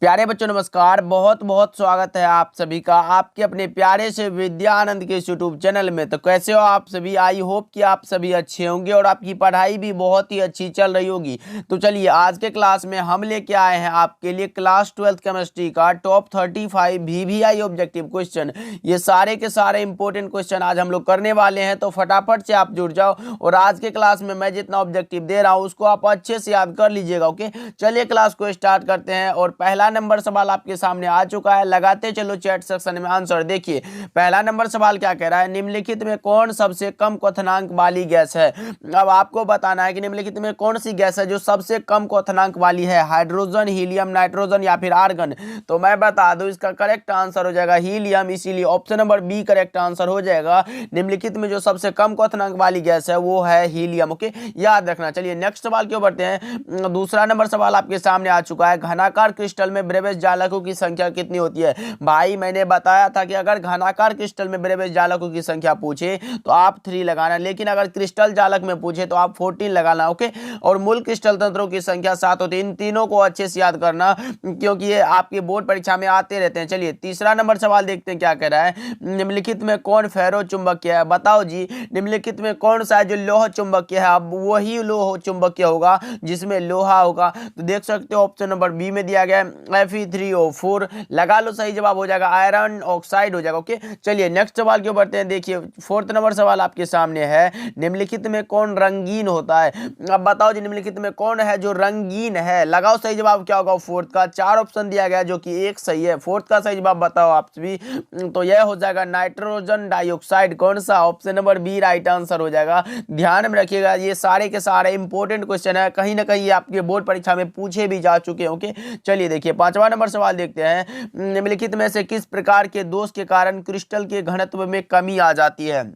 प्यारे बच्चों नमस्कार। बहुत बहुत स्वागत है आप सभी का आपके अपने प्यारे से विद्यानंद के यूट्यूब चैनल में। तो कैसे हो आप सभी? आई होप कि आप सभी अच्छे होंगे और आपकी पढ़ाई भी बहुत ही अच्छी चल रही होगी। तो चलिए आज के क्लास में हम लेके आए हैं आपके लिए क्लास 12th केमिस्ट्री का टॉप 35 VVI ऑब्जेक्टिव क्वेश्चन। ये सारे के सारे इंपॉर्टेंट क्वेश्चन आज हम लोग करने वाले हैं, तो फटाफट से आप जुड़ जाओ और आज के क्लास में मैं जितना ऑब्जेक्टिव दे रहा हूँ उसको आप अच्छे से याद कर लीजिएगा। ओके, चलिए क्लास को स्टार्ट करते हैं। और पहला नंबर सवाल आपके सामने आ चुका है, लगाते चलो चैट सेक्शन में आंसर। देखिए पहला नंबर सवाल क्या कह रहा है, निम्नलिखित में कौन सबसे कम क्वथनांक वाली गैस है। अब आपको बताना है कि निम्नलिखित में कौन सी गैस है जो सबसे कम क्वथनांक वाली है, हाइड्रोजन, हीलियम, नाइट्रोजन या फिर आर्गन। तो मैं बता दूं इसका करेक्ट आंसर हो जाएगा हीलियम, इसीलिए option number B correct answer हो जाएगा। निम्नलिखित में जो सबसे कम क्वथनांक वाली गैस है वो है हीलियम। ओके, याद रखना। चलिए नेक्स्ट सवाल क्यों बढ़ते हैं। दूसरा नंबर सवाल आपके सामने आ चुका है, घनाकार क्रिस्टल में ब्रेवेज जालकों की संख्या कितनी होती है। भाई मैंने बताया था कि अगर घनाकार क्रिस्टल में ब्रेवेज जालकों की संख्या पूछे तो आप 3 लगाना, लेकिन अगर क्रिस्टल जालक में पूछे तो आप 14 लगाना। ओके, और मूल क्रिस्टल तंत्रों की संख्या 7 होती है। इन तीनों को अच्छे से याद करना क्योंकि ये आपके बोर्ड परीक्षा में आते रहते हैं। चलिए तीसरा नंबर सवाल देखते हैं क्या कह रहा है, निम्नलिखित में कौन फेरो चुंबकीय है। बताओ जी, निम्नलिखित में कौन सा है जो लोह चुंबकीय है। अब वही लोह चुंबकीय होगा जिसमें लोहा होगा। तो देख सकते हो ऑप्शन नंबर बी में दिया गया है Fe3O4, लगा लो, सही जवाब हो जाएगा आयरन ऑक्साइड हो जाएगा। ओके, चलिए नेक्स्ट सवाल क्यों बढ़ते हैं। देखिए फोर्थ नंबर सवाल आपके सामने है, निम्नलिखित में कौन रंगीन होता है। अब बताओ जी, निम्नलिखित में कौन है जो रंगीन है। लगाओ, सही जवाब क्या होगा फोर्थ का। 4 ऑप्शन दिया गया जो कि एक सही है। फोर्थ का सही जवाब बताओ आप भी, तो यह हो जाएगा नाइट्रोजन डाइऑक्साइड। कौन सा? Option number B right answer हो जाएगा। ध्यान में रखिएगा, ये सारे के सारे इंपॉर्टेंट क्वेश्चन है, कहीं ना कहीं आपके बोर्ड परीक्षा में पूछे भी जा चुके हैं। ओके, चलिए देखिए पांचवा नंबर सवाल देखते हैं, निम्नलिखित में से किस प्रकार के दोष के कारण क्रिस्टल के घनत्व में कमी आ जाती है।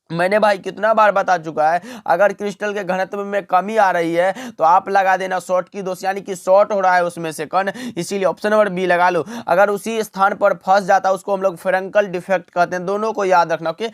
मैंने भाई कितना बार बता चुका है, अगर क्रिस्टल के घनत्व में कमी आ रही है तो आप लगा देना शॉर्ट की दोष, यानी कि शॉर्ट हो रहा है उसमें से कण, इसीलिए ऑप्शन नंबर बी लगा लो। अगर उसी स्थान पर फंस जाता है उसको हम लोग फ्रेंकल डिफेक्ट कहते हैं, दोनों को याद रखना। ओके,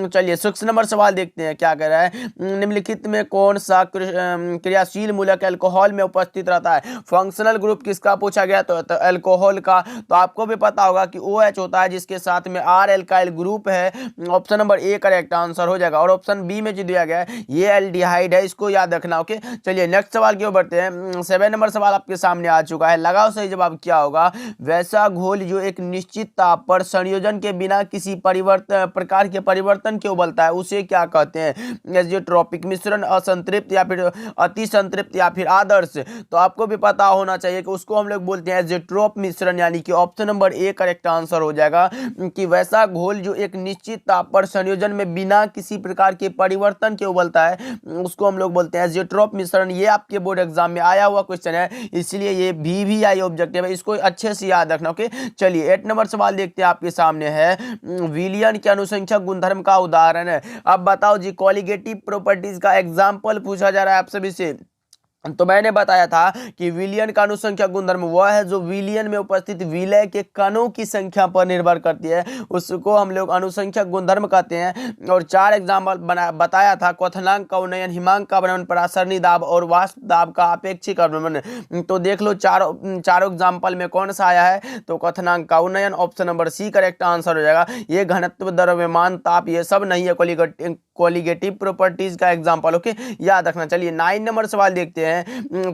चलिए 6 नंबर सवाल देखते हैं क्या कह रहा है, निम्नलिखित में कौन सा क्रियाशील मूलक अल्कोहल में उपस्थित रहता है। फंक्शनल ग्रुप किसका पूछा गया, तो अल्कोहल का। तो आपको भी पता होगा कि OH होता है जिसके साथ में R एल्काइल ग्रुप है। Option number A correct answer हो जाएगा। और ऑप्शन बी में जो दिया गया है ये एल्डिहाइड है, इसको याद रखना। ओके, चलिए नेक्स्ट सवाल की ओर बढ़ते हैं। 7 नंबर सवाल आपके सामने आ चुका है, लगाओ सही जवाब क्या होगा। वैसा घोल जो एक निश्चित ताप पर संयोजन के बिना किसी प्रकार के परिवर्तन के उबलता है उसे क्या कहते हैं। एज़ोट्रोपिक मिश्रण, असंतृप्त या फिर अति संतृप्त या फिर आदर्श। तो आपको भी पता होना चाहिए कि उसको हम लोग बोलते हैं एज़ोट्रोप मिश्रण, यानी कि option number A correct answer हो जाएगा कि वैसा घोल जो एक निश्चित ताप पर संयोजन में बिना किसी प्रकार के परिवर्तन के उबलता है उसको हम लोग बोलते हैं एज़ोट्रोप मिश्रण। ये आपके बोर्ड एग्जाम में आया हुआ क्वेश्चन है, इसलिए ये VVI ऑब्जेक्टिव है, इसको अच्छे से याद रखना। ओके, चलिए 8 नंबर सवाल देखते हैं आपके सामने है, विलियन के अनुसंख्यक गुणधर्म का उदाहरण है। अब बताओ जी, कॉलिगेटिव प्रॉपर्टीज का एग्जाम्पल पूछा जा रहा है आप सभी से। तो मैंने बताया था कि विलियन का अनुसंख्यक गुणधर्म वह है जो विलियन में उपस्थित विलय के कणों की संख्या पर निर्भर करती है, उसको हम लोग अनुसंख्यक गुणधर्म कहते हैं। और 4 एग्जाम्पल बताया था, क्वथनांक का उन्नयन, हिमांक का अवनमन, परासरणी दाब और वाष्प दाब का अपेक्षिक अवनमन। तो देख लो चारों एग्जाम्पल में कौन सा आया है, तो क्वथनांक का उन्नयन, option number C correct answer हो जाएगा। ये घनत्व, द्रव्यमान, ताप ये सब नहीं है कॉलिगेटिव प्रॉपर्टीज का एग्जाम्पल। ओके, याद रखना। चलिए 9 नंबर सवाल देखते हैं,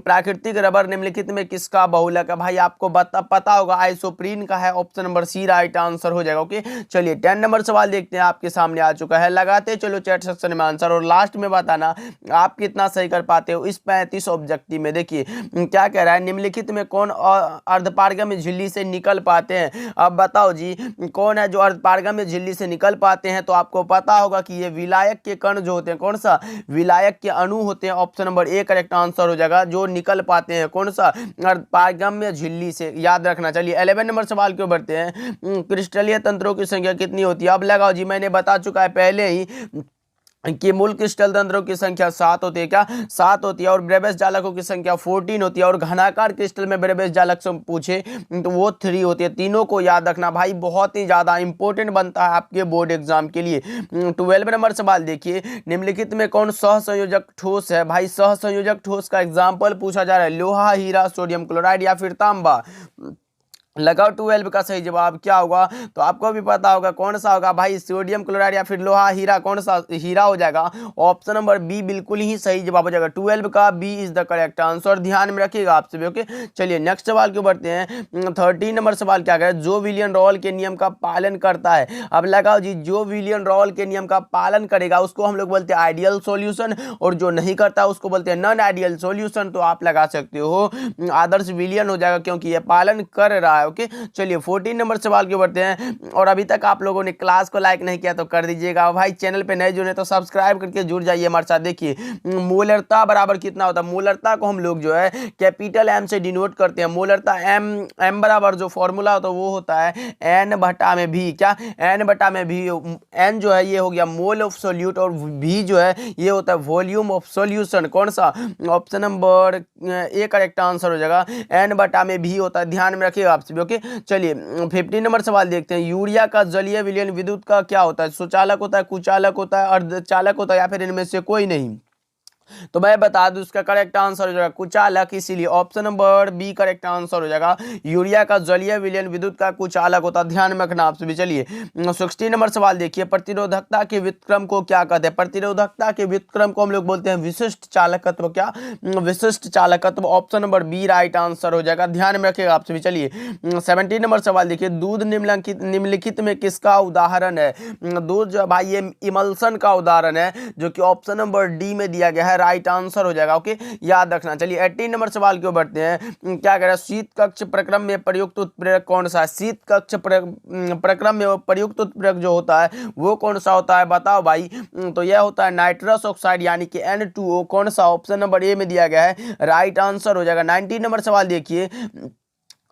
प्राकृतिक रबर निम्नलिखित में किसका बहुलक है। भाई आपको पता होगा आइसोप्रीन का है, option number C right answer हो जाएगा। ओके, चलिए 10 नंबर सवाल देखते हैं आपके सामने आ चुका है, लगाते चलो चैट सेक्शन में आंसर और लास्ट में बताना आप कितना सही कर पाते हो इस 35 ऑब्जेक्टिव में। देखिए क्या कह रहा है, निम्नलिखित में कौन अर्धपारगम्य झिल्ली से निकल पाते हैं। अब बताओ जी, कौन है जो अर्धपारगम्य झिल्ली से निकल पाते हैं। तो आपको पता होगा कि ये विलायक के कण जो होते हैं, कौन सा, विलायक के अणु होते हैं। Option number A correct answer हो जाएगा, जो निकल पाते हैं कौन सा, अर्धपारगम्य झिल्ली से, याद रखना। चलिए 11 नंबर सवाल क्यों बढ़ते हैं, क्रिस्टलीय तंत्रों की संख्या कितनी होती है। अब लगाओ जी, मैंने बता चुका है पहले ही कि मूल क्रिस्टल तंत्रों की संख्या 7 होती है। क्या 7 होती है, और ब्रेवेज जालकों की संख्या 14 होती है, और घनाकार क्रिस्टल में ब्रेवेज जालक से पूछे तो वो 3 होती है। तीनों को याद रखना भाई, बहुत ही ज्यादा इंपॉर्टेंट बनता है आपके बोर्ड एग्जाम के लिए। 12 नंबर सवाल देखिए, निम्नलिखित में कौन सहसंयोजक ठोस है। भाई सहसंयोजक ठोस का एग्जाम्पल पूछा जा रहा है, लोहा, हीरा, सोडियम क्लोराइड या फिर तांबा। लगाओ 12 का सही जवाब क्या होगा, तो आपको भी पता होगा कौन सा होगा भाई, सोडियम क्लोराइड या फिर लोहा हीरा, कौन सा हीरा हो जाएगा। ऑप्शन नंबर बी बिल्कुल ही सही जवाब हो जाएगा, 12 का B is the correct answer, ध्यान में रखिएगा आप सभी। ओके चलिए नेक्स्ट सवाल क्यों बढ़ते हैं। 13 नंबर सवाल क्या करें, जो विलियन रॉल के नियम का पालन करता है। अब लगाओ जी, जो विलियन रॉल के नियम का पालन करेगा उसको हम लोग बोलते हैं आइडियल सॉल्यूशन, और जो नहीं करता उसको बोलते हैं नॉन आइडियल सॉल्यूशन। तो आप लगा सकते हो आदर्श विलियन हो जाएगा, क्योंकि ये पालन कर रहा है। ओके चलिए 14 नंबर सवाल के बढ़ते हैं। और अभी तक आप लोगों ने क्लास को लाइक नहीं किया तो कर दीजिएगा भाई, चैनल पे नए जुड़े तो सब्सक्राइब करके जुड़ जाइए हमारे साथ। देखिए मोलरता बराबर कितना होता है, मोलरता को हम लोग जो है कैपिटल एम से डिनोट करते हैं। मोलरता एम बराबर जो फॉर्मूला होता है वो होता है एन बटा में भी, क्या एन बटा में भी। एन जो है ये हो गया मोल ऑफ सोल्यूट, और भी जो है ये होता है वॉल्यूम ऑफ सॉल्यूशन। कौन सा, option number A correct answer हो जाएगा, एन बटा में भी होता है, ध्यान में रखिएगा आप सभी। ओके चलिए 15 नंबर सवाल देखते हैं। यूरिया का जलीय विलयन विद्युत का क्या होता है, सुचालक होता है, कुचालक होता है, अर्धचालक होता है, या फिर इनमें से कोई नहीं। तो मैं बता दूं इसका करेक्ट आंसर हो जाएगा कुचालक, इसीलिए option number B correct answer हो जाएगा। यूरिया का जलीय विलयन विद्युत का कुचालक होता है, ध्यान में रखना आपसे भी। चलिए 16 नंबर सवाल देखिए, प्रतिरोधकता के व्युत्क्रम को क्या कहते हैं। प्रतिरोधकता के व्युत्क्रम को हम लोग बोलते हैं विशिष्ट चालकत्व, क्या विशिष्ट चालकत्व, option number B right answer हो जाएगा, ध्यान में रखिएगा आपसे भी। चलिए 17 नंबर सवाल देखिए, दूध निम्नलिखित में किसका उदाहरण है। दूध जो भाई ये इमल्सन का उदाहरण है, जो कि ऑप्शन नंबर डी में दिया गया है, राइट आंसर हो जाएगा। ओके याद रखना। चलिए 18 नंबर सवाल क्यों बढ़ते हैं। क्या कह रहा है, शीत कक्ष प्रक्रम में प्रयुक्त उत्प्रेरक कौन सा है। शीत कक्ष प्रक्रम में प्रयुक्त उत्प्रेरक जो होता है वो कौन सा होता है, बताओ भाई। तो यह होता है नाइट्रस ऑक्साइड यानी कि N2O, कौन सा, ऑप्शन नंबर ए में दिया गया है, राइट आंसर हो जाएगा। 19 नंबर सवाल देखिए,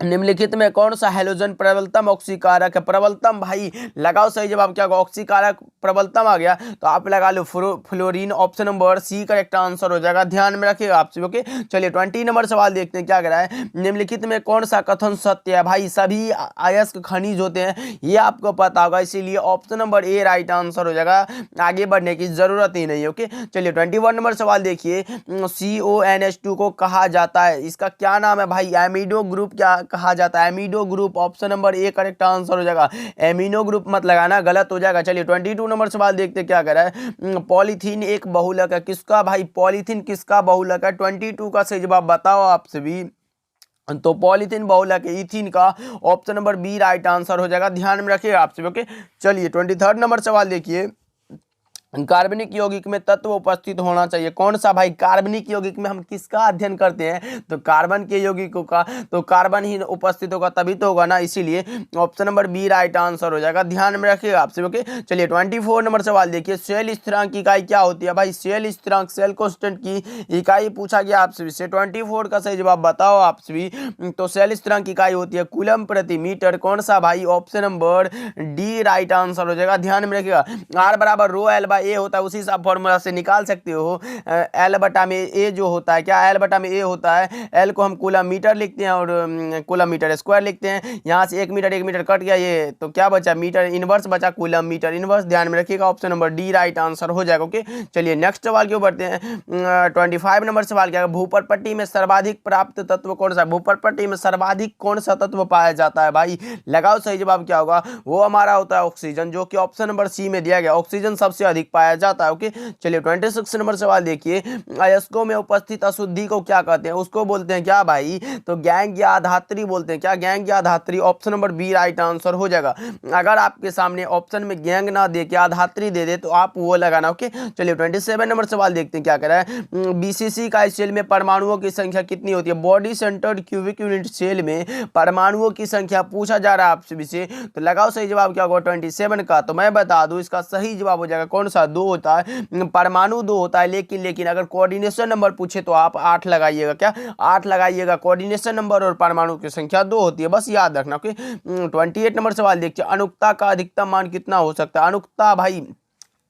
निम्नलिखित में कौन सा हैलोजन प्रबलतम ऑक्सीकारक है। प्रबलतम भाई लगाओ सही जवाब क्या होगा, ऑक्सीकारक प्रबलतम आ गया तो आप लगा लो fluorine, option number C correct answer हो जाएगा, ध्यान में रखिएगा आपसे। ओके चलिए 20 नंबर सवाल देखते हैं क्या कह रहा है। निम्नलिखित में कौन सा कथन सत्य है। भाई सभी अयस्क खनिज होते हैं, ये आपको पता होगा, इसीलिए ऑप्शन नंबर ए राइट आंसर हो जाएगा, आगे बढ़ने की जरूरत ही नहीं। ओके चलिए 21 नंबर सवाल देखिए, CONH2 को कहा जाता है, इसका क्या नाम है भाई, एमिडो ग्रुप क्या कहा जाता है, amido group, option number A correct answer हो जाएगा। एमिनो ग्रुप मत लगाना, गलत हो जाएगा। चलिए 22 नंबर सवाल देखते क्या कह रहा है। पॉलीथीन एक बहुलक है, किसका भाई, पॉलीथीन किसका बहुलक है। 22 का सही जवाब बताओ आपसे भी, तो पॉलीथीन बहुलक है इथीन का, option number B right answer हो जाएगा, ध्यान में रखिएगा आपसे। ओके चलिए 23 नंबर सवाल देखिए, कार्बनिक यौगिक में तत्व उपस्थित होना चाहिए, कौन सा भाई। कार्बनिक यौगिक में हम किसका अध्ययन करते हैं, तो कार्बन के यौगिकों का, तो कार्बन ही उपस्थित होगा तभी तो होगा ना, इसीलिए option number B right answer हो जाएगा, ध्यान में रखिएगा आपसे। ओके चलिए 24 नंबर सवाल देखिए, सेल स्थिरांक की इकाई क्या होती है भाई। सेल स्थिरांक, सेल कांस्टेंट की इकाई पूछा गया आपसे भी, 24 का सही जवाब बताओ आपसे भी। तो सेल स्थिरांक की इकाई होती है कूलम प्रति मीटर, कौन सा भाई, option number D right answer हो जाएगा, ध्यान में रखिएगा। आर बराबर रो एल ए होता है, उसी से आप फॉर्मूला से निकाल सकते हो। एल बटा में ए जो होता है, क्या एल बटा में ए होता है, एल को हम कूलम मीटर लिखते हैं और कूलम मीटर स्क्वायर लिखते हैं। यहाँ से एक मीटर कट गया ये, तो क्या बचा, मीटर इनवर्स बचा, कूलम मीटर इनवर्स, ध्यान में रखिएगा, option number D right answer हो जाएगा। ओके चलिए नेक्स्ट सवाल क्यों बढ़ते हैं। 25 नंबर सवाल क्या है, भूपरपट्टी में सर्वाधिक प्राप्त तत्व कौन सा। भूपरपट्टी में सर्वाधिक कौन सा तत्व पाया जाता है भाई, लगाओ सही जवाब क्या होगा, वो हमारा होता है ऑक्सीजन, जो कि ऑप्शन नंबर सी में दिया गया, ऑक्सीजन सबसे अधिक पाया जाता है। ओके चलिए 26 नंबर सवाल देखिए, अयस्कों में उपस्थित अशुद्धि को क्या कहते हैं, उसको बोलते हैं क्या भाई, तो गैंग या धात्री बोलते हैं, क्या गैंग या धात्री, option number B right answer हो जाएगा। अगर आपके सामने ऑप्शन में गैंग ना दे के आधात्री दे दे तो आप वो लगाना। ओके चलिए 27 नंबर सवाल देखते हैं क्या कह रहा है। BCC का सेल में परमाणुओं की संख्या कितनी होती है। Body centred cubic unit cell में परमाणुओं की संख्या पूछा जा रहा है आपसे से, तो लगाओ सही जवाब क्या होगा 27 का। तो मैं बता दूं इसका सही जवाब हो जाएगा कौन सा, 2 होता है, परमाणु 2 होता है, लेकिन अगर कोऑर्डिनेशन नंबर पूछे तो आप 8 लगाइएगा, क्या 8 लगाइएगा, कोऑर्डिनेशन नंबर और परमाणु की संख्या 2 होती है, बस याद रखना। ओके 28 नंबर सवाल देखिए, अनुक्ता का अधिकतम मान कितना हो सकता है। अनुक्ता भाई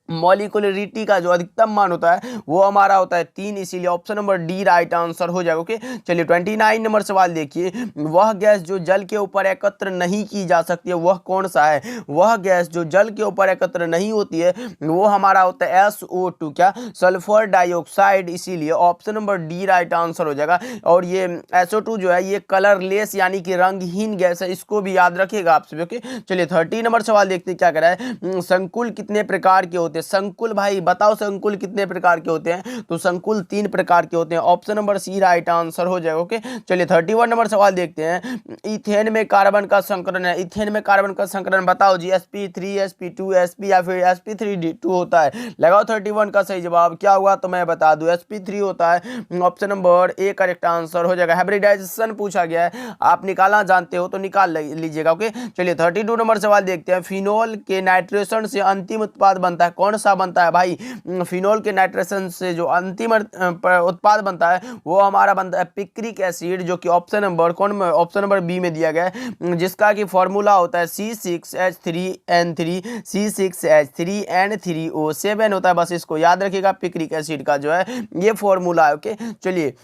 मॉलिक्यूलरिटी का जो अधिकतम मान होता है वो हमारा होता है 3, इसीलिए option number D right answer हो जाएगा। ओके, चलिए 29 नंबर सवाल देखिए, वह गैस जो जल के ऊपर एकत्र नहीं की जा सकती है वह कौन सा है? वह गैस जो जल के ऊपर एकत्र नहीं होती है वो हमारा होता है SO2, क्या? सल्फर डाइऑक्साइड, इसीलिए option number D right answer हो जाएगा। और ये SO2 जो है ये कलरलेस यानी कि रंगहीन गैस है, इसको भी याद रखिएगा आप सभी। ओके, चलिए 30 नंबर सवाल देखते हैं क्या कह रहा है, संकुल कितने प्रकार के होते हैं? संकुल भाई बताओ, संकुल कितने प्रकार के होते हैं? तो संकुल 3 प्रकार के होते हैं, option number C right answer हो जाएगा। ओके, चलिए 31 नंबर सवाल देखते हैं, इथेन में कार्बन का संकरण है, इथेन में कार्बन का संकरण बताओ जी, sp3 sp2 sp या फिर sp3 होता है? लगाओ 31 का सही जवाब क्या हुआ तो मैं बता दूं, sp3 होता है, option number A correct answer हो जाएगा। हाइब्रिडाइजेशन पूछा गया है, आप निकालना जानते हो तो निकाल लीजिएगा। ओके, चलिए 32 नंबर सवाल देखते हैं, फिनोल के नाइट्रेशन से अंतिम उत्पाद बनता है, कौन सा बनता है भाई? फिनोल के नाइट्रेशन से जो अंतिम उत्पाद बनता है वो हमारा बनता है पिक्रिक एसिड, जो कि ऑप्शन नंबर बी में दिया गया है, जिसका कि फॉर्मूला होता है C6H3N3 C6H3N3O7 होता है। बस इसको याद रखिएगा, पिक्रिक एसिड का जो है ये फॉर्मूला है। ओके, चलिए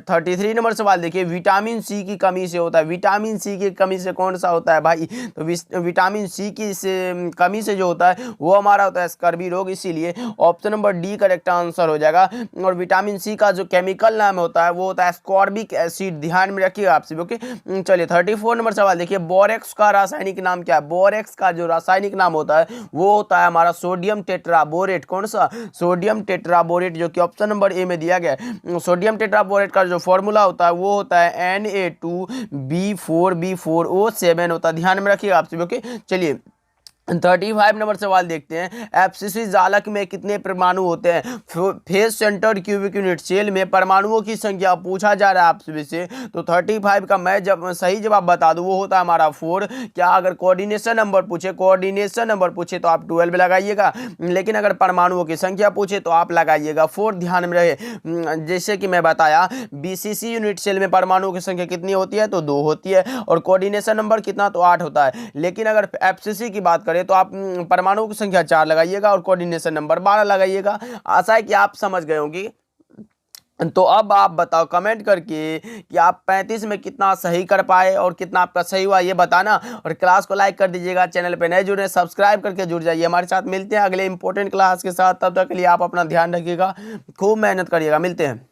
33 नंबर सवाल देखिए, विटामिन सी की कमी से होता है, विटामिन सी की कमी से कौन सा होता है भाई? तो विटामिन सी की कमी से जो होता है वो हमारा होता है स्कर्वी रोग, इसीलिए option number D correct answer हो जाएगा। और विटामिन सी का जो केमिकल नाम होता है वो होता है स्कॉर्बिक एसिड, ध्यान में रखिएगा आप सभी। ओके, चलिए 34 नंबर सवाल देखिए, बोरेक्स का रासायनिक नाम क्या है? बोरेक्स का जो रासायनिक नाम होता है वो होता है हमारा सोडियम टेट्राबोरेट, कौन सा? सोडियम टेट्राबोरेट, जो कि ऑप्शन नंबर ए में दिया गया है। सोडियम टेट्राबोरेट का जो फॉर्मूला होता है वो होता है Na2B4B4O7 होता है, ध्यान में रखिएगा आप सभी। ओके, चलिए 35 नंबर सवाल देखते हैं, एफसीसी जालक में कितने परमाणु होते हैं? Face centre cubic unit cell में परमाणुओं की संख्या पूछा जा रहा है आप सभी से, तो 35 का मैं जब सही जवाब बता दूं वो होता है हमारा 4। क्या अगर कोऑर्डिनेशन नंबर पूछे तो आप 12 लगाइएगा, लेकिन अगर परमाणुओं की संख्या पूछे तो आप लगाइएगा 4, ध्यान में रहे। जैसे कि मैं बताया, बीसीसी यूनिट सेल में परमाणुओं की संख्या कितनी होती है? तो 2 होती है, और कोऑर्डिनेशन नंबर कितना? तो 8 होता है। लेकिन अगर एफसीसी की बात करें तो आप परमाणुओं की संख्या 4 लगाइएगा और कोऑर्डिनेशन नंबर 12 लगाइएगा। आशा है कि आप समझ गए होंगे। तो अब आप बताओ कमेंट करके कि आप 35 में कितना सही कर पाए और कितना आपका सही हुआ ये बताना, और क्लास को लाइक कर दीजिएगा, चैनल पे नए जुड़े सब्सक्राइब करके जुड़ जाइए हमारे साथ। मिलते हैं अगले इंपॉर्टेंट क्लास के साथ, तब तक के लिए आप अपना ध्यान रखिएगा, खूब मेहनत करिएगा, मिलते हैं।